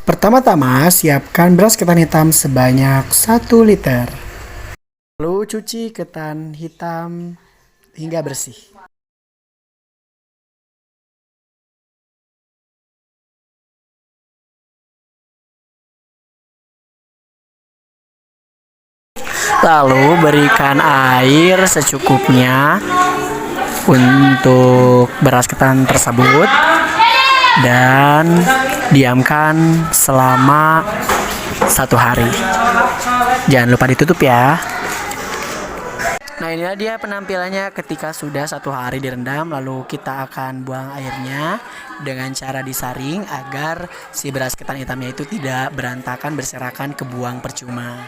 Pertama-tama, siapkan beras ketan hitam sebanyak 1 liter. Lalu cuci ketan hitam hingga bersih. Lalu berikan air secukupnya untuk beras ketan tersebut dan diamkan selama 1 hari. Jangan lupa ditutup ya. Nah, inilah dia penampilannya ketika sudah 1 hari direndam. Lalu kita akan buang airnya dengan cara disaring agar si beras ketan hitamnya itu tidak berantakan berserakan kebuang percuma.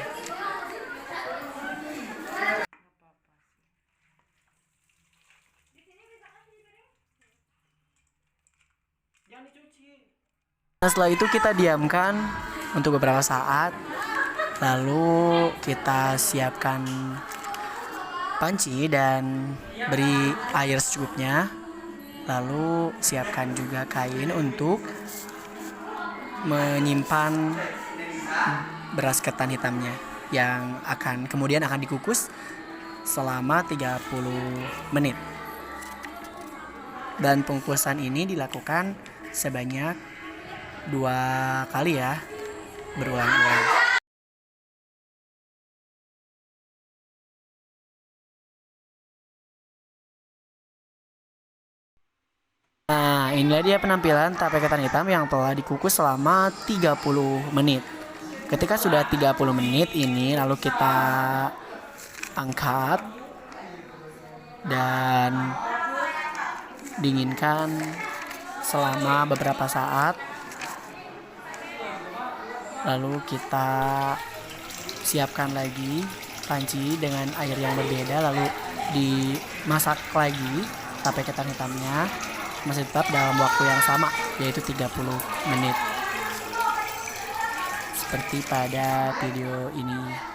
Nah, setelah itu kita diamkan untuk beberapa saat. Lalu kita siapkan panci dan beri air secukupnya. Lalu siapkan juga kain untuk menyimpan beras ketan hitamnya yang kemudian akan dikukus selama 30 menit. Dan pengukusan ini dilakukan sebanyak 2 kali ya, berulang-ulang. Nah, inilah dia penampilan tape ketan hitam yang telah dikukus selama 30 menit. Ketika sudah 30 menit ini lalu kita angkat dan dinginkan selama beberapa saat. Lalu kita siapkan lagi panci dengan air yang berbeda, lalu dimasak lagi tape ketan hitamnya masih tetap dalam waktu yang sama, yaitu 30 menit seperti pada video ini.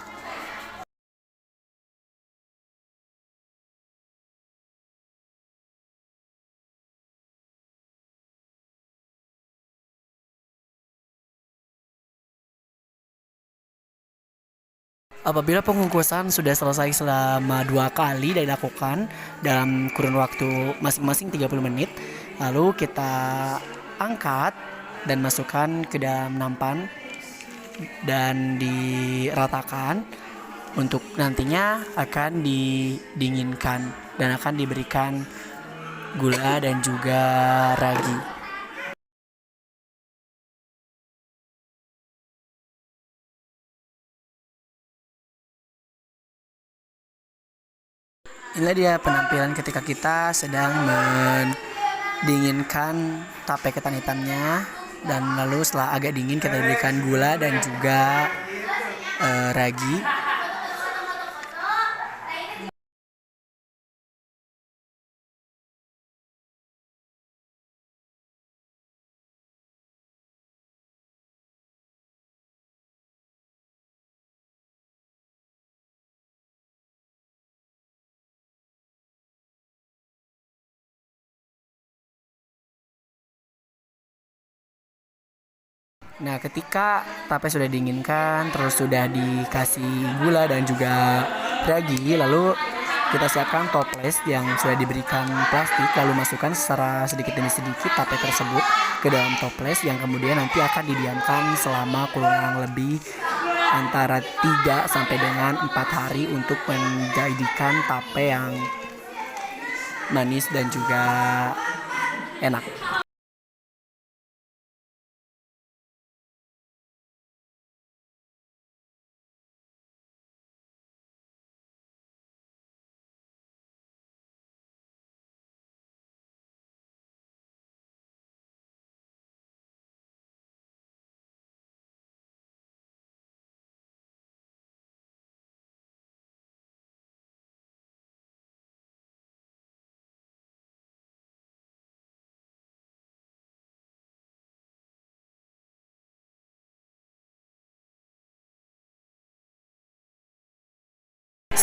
Apabila pengukusan sudah selesai selama 2 kali dan dilakukan dalam kurun waktu masing-masing 30 menit, lalu kita angkat dan masukkan ke dalam nampan dan diratakan untuk nantinya akan didinginkan dan akan diberikan gula dan juga ragi. Inilah dia penampilan ketika kita sedang mendinginkan tape ketan hitamnya, dan lalu setelah agak dingin kita berikan gula dan juga ragi. Nah, ketika tape sudah dinginkan, terus sudah dikasih gula dan juga ragi, lalu kita siapkan toples yang sudah diberikan plastik, lalu masukkan secara sedikit demi sedikit tape tersebut ke dalam toples yang kemudian nanti akan didiamkan selama kurang lebih antara 3 sampai dengan 4 hari untuk menjadikan tape yang manis dan juga enak.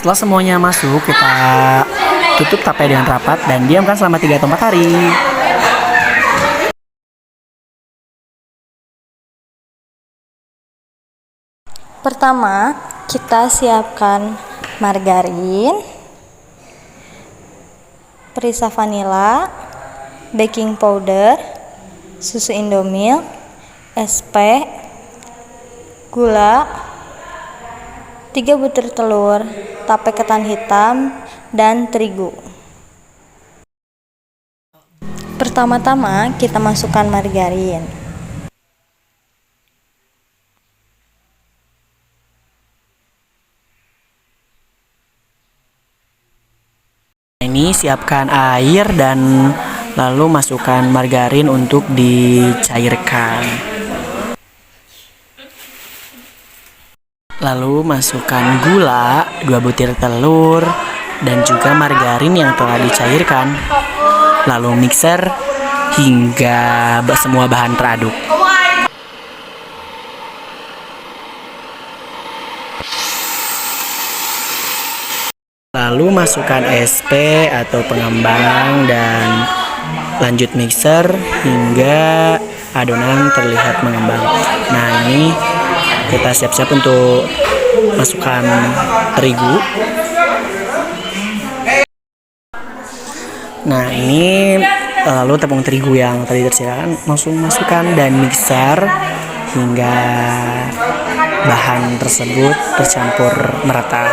Setelah semuanya masuk, kita tutup tape dengan rapat dan diamkan selama 3 atau 4 hari. Pertama, kita siapkan margarin, perisa vanila, baking powder, susu Indomilk, SP, gula, 3 butir telur, tape ketan hitam, dan terigu. Pertama-tama kita masukkan margarin. Ini siapkan air dan lalu masukkan margarin untuk dicairkan. Lalu masukkan gula, 2 butir telur, dan juga margarin yang telah dicairkan. Lalu mixer hingga semua bahan teraduk. Lalu masukkan SP atau pengembang dan lanjut mixer hingga adonan terlihat mengembang. Nah, ini kita siap-siap untuk masukkan terigu. Nah, ini lalu tepung terigu yang tadi tersediakan langsung masukkan dan mixer hingga bahan tersebut tercampur merata.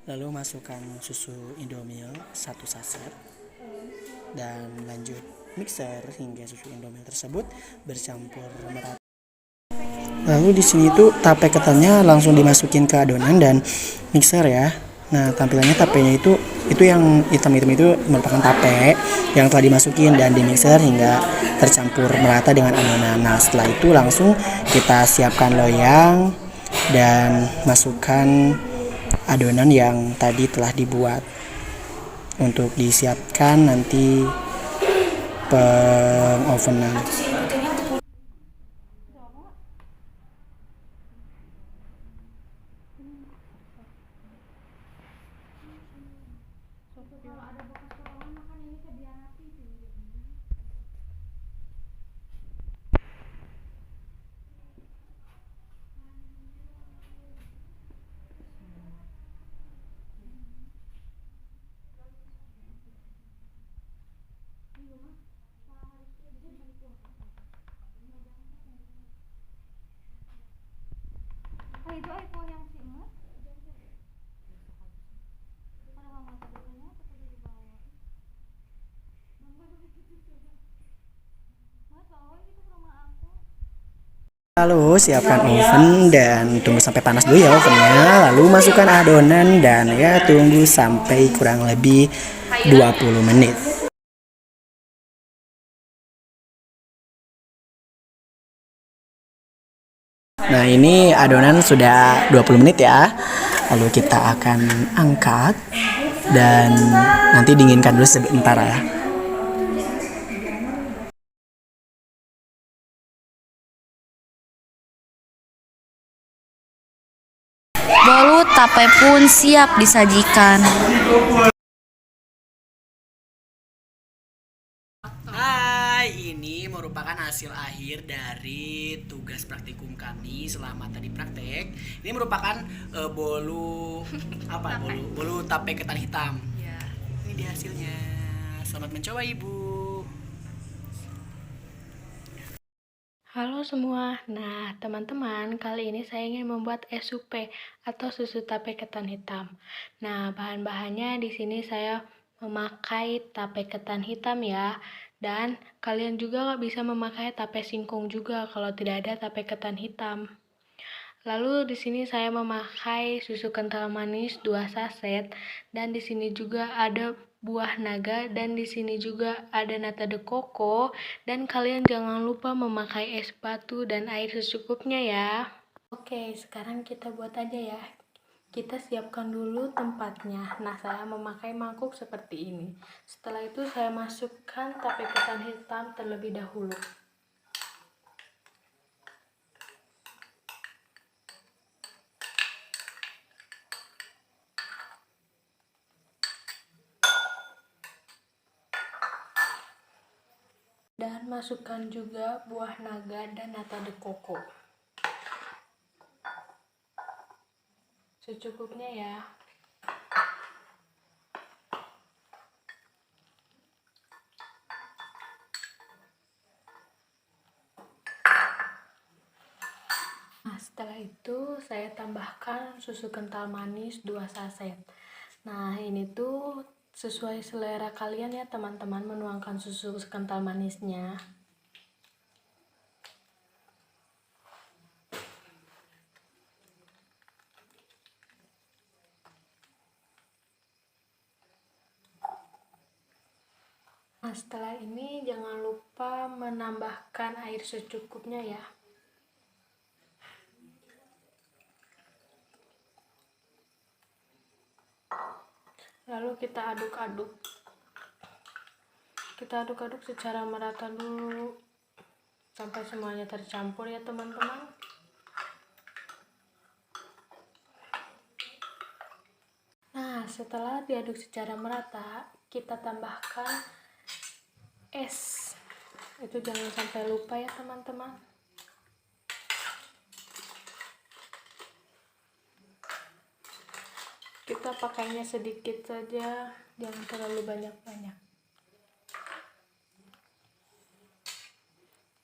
Lalu masukkan susu Indomilk 1 saset dan lanjut mixer hingga susu Indomilk tersebut bercampur merata. Lalu di sini tuh tape ketannya langsung dimasukin ke adonan dan mixer ya. Nah, tampilannya tapenya itu yang hitam-hitam itu merupakan tape yang telah dimasukin dan di mixer hingga tercampur merata dengan adonan. Nah, setelah itu langsung kita siapkan loyang dan masukkan adonan yang tadi telah dibuat untuk disiapkan nanti pengovenan. Itu iPhone yang si emas. Lalu siapkan oven dan tunggu sampai panas dulu ya ovennya. Lalu masukkan adonan dan ya tunggu sampai kurang lebih 20 menit. Nah, ini adonan sudah 20 menit ya. Lalu kita akan angkat dan nanti dinginkan dulu sebentar ya. Bolu tape pun siap disajikan. Hai, ini merupakan hasil akhir dari tugas praktikum kami selama tadi praktek. Ini merupakan bolu apa? Bolu tape ketan hitam. Ya, ini dia hasilnya. Selamat mencoba, Ibu. Halo semua, nah teman-teman, kali ini saya ingin membuat SUP atau susu tape ketan hitam. Nah, bahan-bahannya di sini saya memakai tape ketan hitam ya. Dan kalian juga bisa memakai tape singkong juga kalau tidak ada tape ketan hitam. Lalu di sini saya memakai susu kental manis 2 saset dan di sini juga ada buah naga dan di sini juga ada nata de coco dan kalian jangan lupa memakai es batu dan air secukupnya ya. Oke, sekarang kita buat aja ya. Kita siapkan dulu tempatnya. Nah, saya memakai mangkuk seperti ini. Setelah itu saya masukkan tape ketan hitam terlebih dahulu. Dan masukkan juga buah naga dan nata de coco. Secukupnya ya. Nah, setelah itu saya tambahkan susu kental manis 2 saset. Nah, ini tuh sesuai selera kalian ya teman-teman menuangkan susu kental manisnya. Nah, setelah ini jangan lupa menambahkan air secukupnya ya. Lalu kita aduk-aduk. Kita aduk-aduk secara merata dulu sampai semuanya tercampur ya teman-teman. Nah, setelah diaduk secara merata, kita tambahkan es. Itu jangan sampai lupa ya teman-teman. Kita pakainya sedikit saja, jangan terlalu banyak-banyak.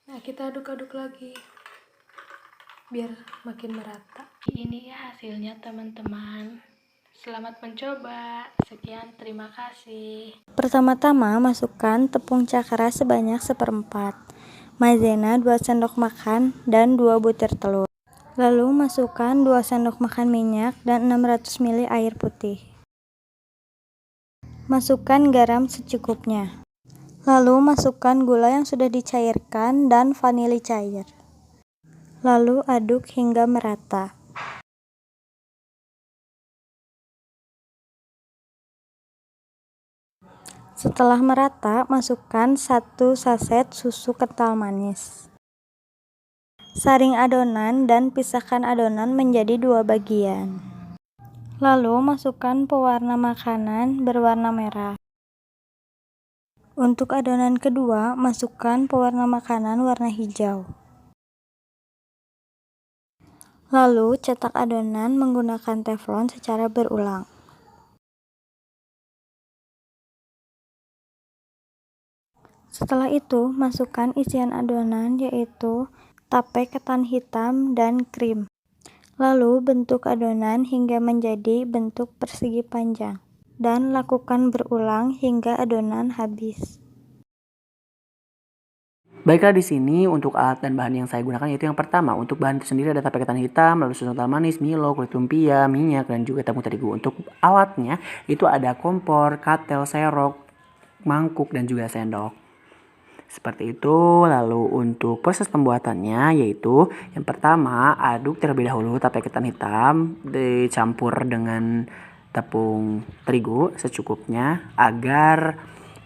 Nah, kita aduk-aduk lagi biar makin merata. Ini ya hasilnya teman-teman. Selamat mencoba. Sekian, terima kasih. Pertama-tama masukkan tepung cakra sebanyak 1/4, maizena 2 sendok makan dan 2 butir telur. Lalu masukkan 2 sendok makan minyak dan 600 ml air putih. Masukkan garam secukupnya. Lalu masukkan gula yang sudah dicairkan dan vanili cair. Lalu aduk hingga merata. Setelah merata, masukkan 1 saset susu kental manis. Saring adonan dan pisahkan adonan menjadi 2 bagian. Lalu masukkan pewarna makanan berwarna merah. Untuk adonan kedua, masukkan pewarna makanan warna hijau. Lalu cetak adonan menggunakan teflon secara berulang. Setelah itu, masukkan isian adonan yaitu tape ketan hitam dan krim. Lalu bentuk adonan hingga menjadi bentuk persegi panjang dan lakukan berulang hingga adonan habis. Baiklah, di sini untuk alat dan bahan yang saya gunakan yaitu yang pertama, untuk bahan itu sendiri ada tape ketan hitam, lalu susu kental manis, Milo, kulit lumpia, minyak, dan juga tepung terigu. Untuk alatnya itu ada kompor, katel, serok, mangkuk, dan juga sendok. Seperti itu. Lalu untuk proses pembuatannya yaitu yang pertama, aduk terlebih dahulu tape ketan hitam dicampur dengan tepung terigu secukupnya agar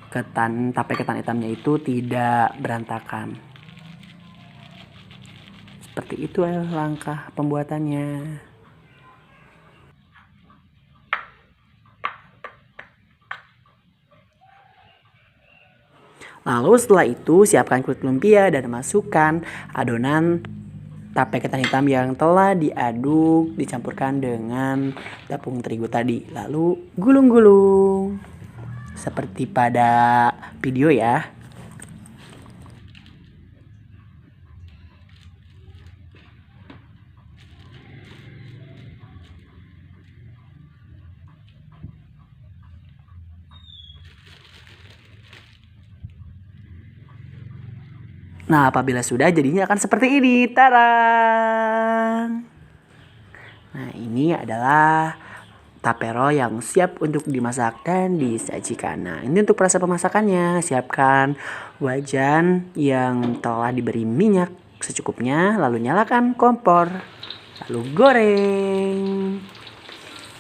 tape ketan hitamnya itu tidak berantakan. Seperti itu langkah pembuatannya. Lalu setelah itu siapkan kulit lumpia dan masukkan adonan tape ketan hitam yang telah diaduk dicampurkan dengan tepung terigu tadi. Lalu gulung-gulung seperti pada video ya. Nah, apabila sudah jadinya akan seperti ini. Tarang! Nah, ini adalah tapero yang siap untuk dimasak dan disajikan. Nah, ini untuk proses pemasakannya. Siapkan wajan yang telah diberi minyak secukupnya, lalu nyalakan kompor. Lalu goreng.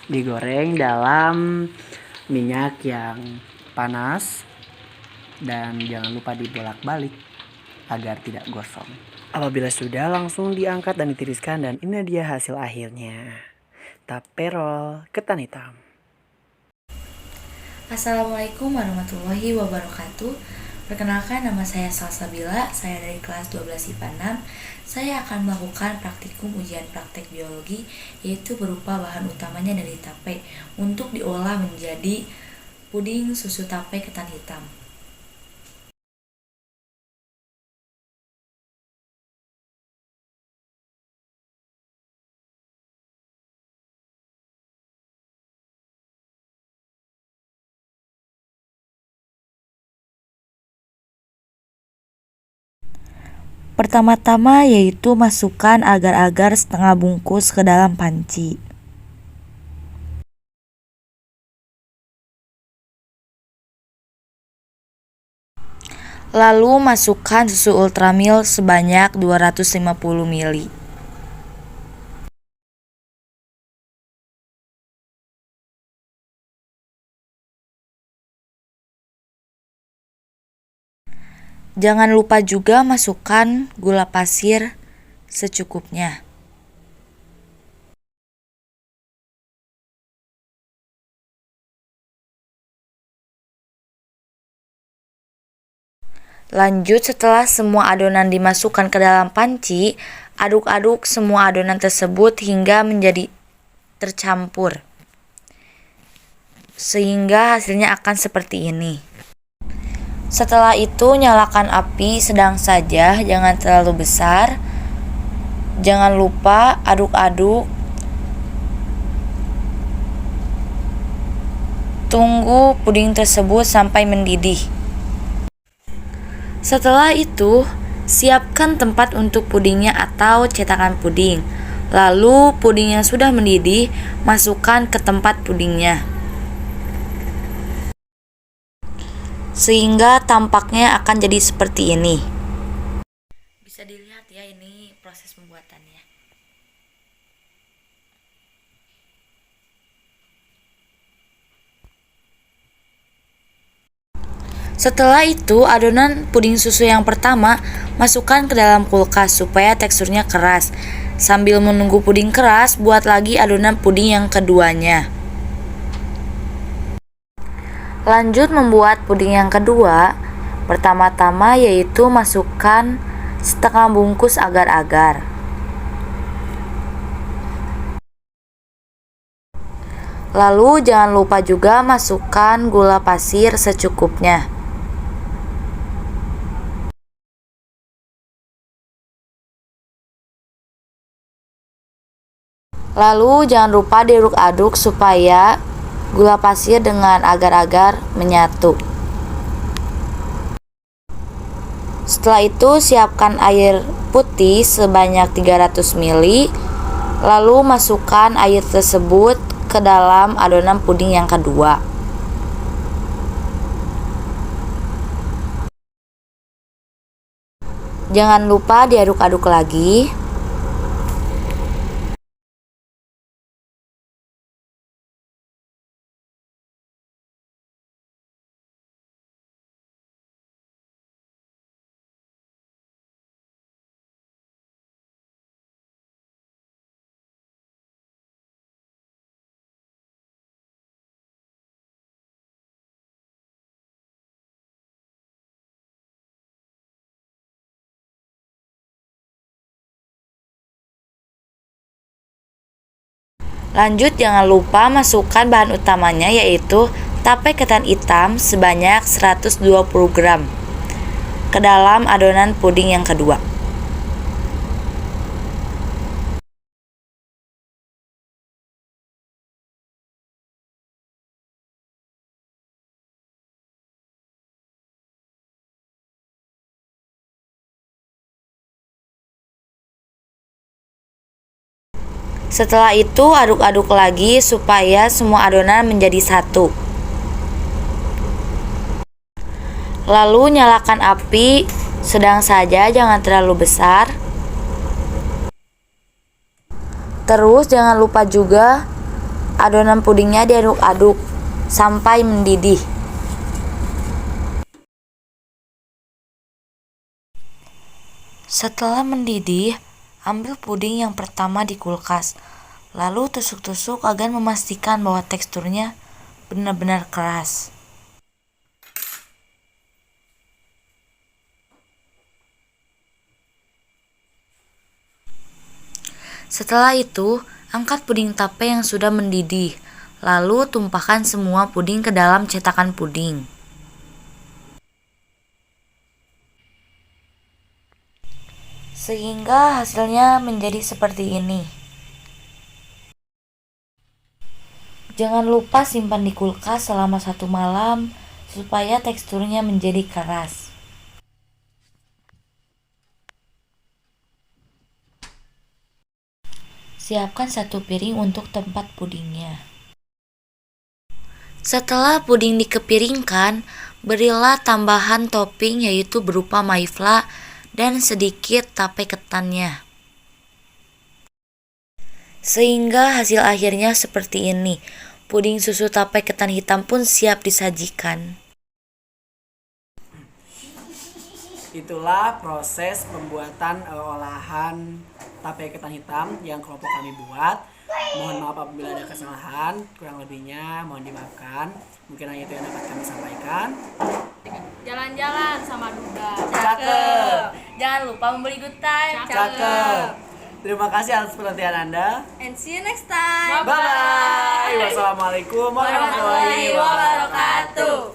Digoreng dalam minyak yang panas dan jangan lupa dibolak-balik agar tidak gosong. Apabila sudah, langsung diangkat dan ditiriskan, dan ini dia hasil akhirnya. Tapero ketan hitam. Assalamualaikum warahmatullahi wabarakatuh. Perkenalkan, nama saya Salsabila, saya dari kelas 12 IPA 6. Saya akan melakukan praktikum ujian praktek biologi, yaitu berupa bahan utamanya dari tape untuk diolah menjadi puding susu tape ketan hitam. Pertama-tama yaitu masukkan agar-agar setengah bungkus ke dalam panci. Lalu masukkan susu ultramilk sebanyak 250 ml. Jangan lupa juga masukkan gula pasir secukupnya. Lanjut, setelah semua adonan dimasukkan ke dalam panci, aduk-aduk semua adonan tersebut hingga menjadi tercampur, sehingga hasilnya akan seperti ini. Setelah itu, nyalakan api sedang saja, jangan terlalu besar. Jangan lupa aduk-aduk. Tunggu puding tersebut sampai mendidih. Setelah itu, siapkan tempat untuk pudingnya atau cetakan puding. Lalu puding yang sudah mendidih, masukkan ke tempat pudingnya, sehingga tampaknya akan jadi seperti ini. Bisa dilihat ya, ini proses pembuatannya. Setelah itu, adonan puding susu yang pertama masukkan ke dalam kulkas supaya teksturnya keras. Sambil menunggu puding keras, buat lagi adonan puding yang keduanya. Lanjut membuat puding yang kedua. Pertama-tama yaitu masukkan setengah bungkus agar-agar. Lalu jangan lupa juga masukkan gula pasir secukupnya. Lalu jangan lupa diaduk-aduk supaya gula pasir dengan agar-agar menyatu. Setelah itu, siapkan air putih sebanyak 300 ml. Lalu masukkan air tersebut ke dalam adonan puding yang kedua. Jangan lupa diaduk-aduk lagi. Lanjut, jangan lupa masukkan bahan utamanya yaitu tape ketan hitam sebanyak 120 gram ke dalam adonan puding yang kedua. Setelah itu aduk-aduk lagi supaya semua adonan menjadi satu. Lalu nyalakan api sedang saja, jangan terlalu besar. Terus jangan lupa juga adonan pudingnya diaduk-aduk sampai mendidih. Setelah mendidih, ambil puding yang pertama di kulkas. Lalu tusuk-tusuk agar memastikan bahwa teksturnya benar-benar keras. Setelah itu, angkat puding tape yang sudah mendidih. Lalu tumpahkan semua puding ke dalam cetakan puding. Sehingga hasilnya menjadi seperti ini. Jangan lupa simpan di kulkas selama 1 malam supaya teksturnya menjadi keras. Siapkan 1 piring untuk tempat pudingnya. Setelah puding dikepiringkan, berilah tambahan topping yaitu berupa maifla dan sedikit tape ketannya. Sehingga hasil akhirnya seperti ini. Puding susu tape ketan hitam pun siap disajikan. Itulah proses pembuatan olahan tape ketan hitam yang kelompok kami buat. Mohon maaf apabila ada kesalahan, kurang lebihnya mohon dimaafkan. Mungkin hanya itu yang dapat kami sampaikan. Jalan-jalan sama Duda. Cakep. Jangan lupa membeli good time. Cakep. Terima kasih atas perhatian Anda. And see you next time. Bye-bye. Wassalamualaikum warahmatullahi wabarakatuh.